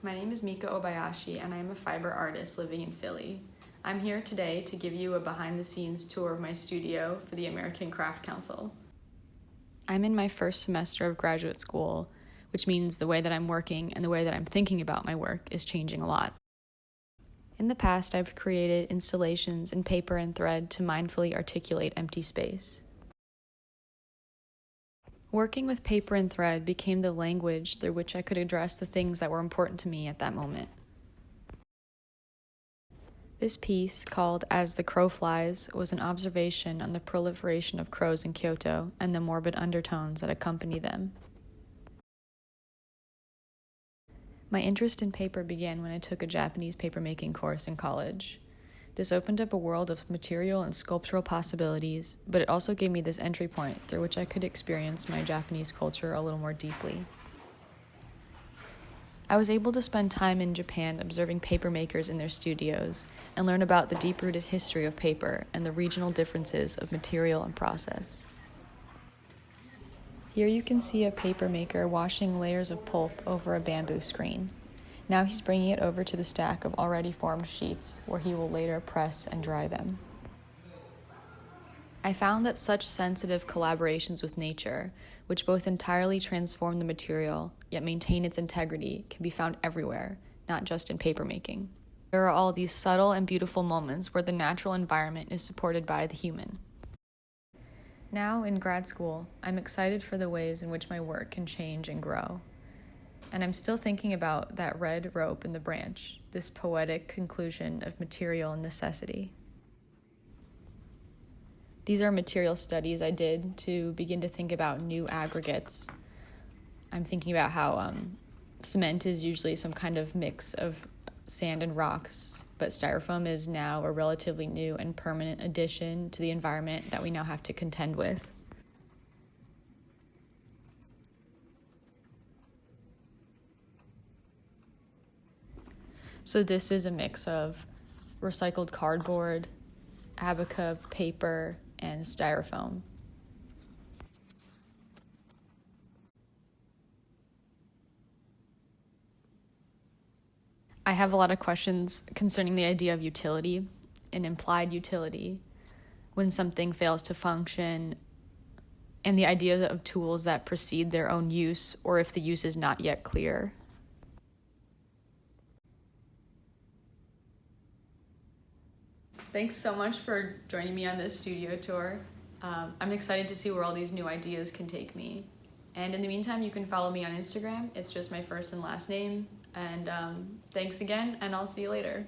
My name is Mika Obayashi, and I am a fiber artist living in Philly. I'm here today to give you a behind-the-scenes tour of my studio for the American Craft Council. I'm in my first semester of graduate school, which means the way that I'm working and the way that I'm thinking about my work is changing a lot. In the past, I've created installations in paper and thread to mindfully articulate empty space. Working with paper and thread became the language through which I could address the things that were important to me at that moment. This piece, called As the Crow Flies, was an observation on the proliferation of crows in Kyoto and the morbid undertones that accompany them. My interest in paper began when I took a Japanese papermaking course in college. This opened up a world of material and sculptural possibilities, but it also gave me this entry point through which I could experience my Japanese culture a little more deeply. I was able to spend time in Japan observing papermakers in their studios and learn about the deep-rooted history of paper and the regional differences of material and process. Here you can see a papermaker washing layers of pulp over a bamboo screen. Now he's bringing it over to the stack of already formed sheets, where he will later press and dry them. I found that such sensitive collaborations with nature, which both entirely transform the material, yet maintain its integrity, can be found everywhere, not just in papermaking. There are all these subtle and beautiful moments where the natural environment is supported by the human. Now, in grad school, I'm excited for the ways in which my work can change and grow. And I'm still thinking about that red rope in the branch, this poetic conclusion of material and necessity. These are material studies I did to begin to think about new aggregates. I'm thinking about how cement is usually some kind of mix of sand and rocks, but styrofoam is now a relatively new and permanent addition to the environment that we now have to contend with. So this is a mix of recycled cardboard, abaca paper, and styrofoam. I have a lot of questions concerning the idea of utility and implied utility when something fails to function, and the idea of tools that precede their own use or if the use is not yet clear. Thanks so much for joining me on this studio tour. I'm excited to see where all these new ideas can take me. And in the meantime, you can follow me on Instagram. It's just my first and last name. And thanks again, and I'll see you later.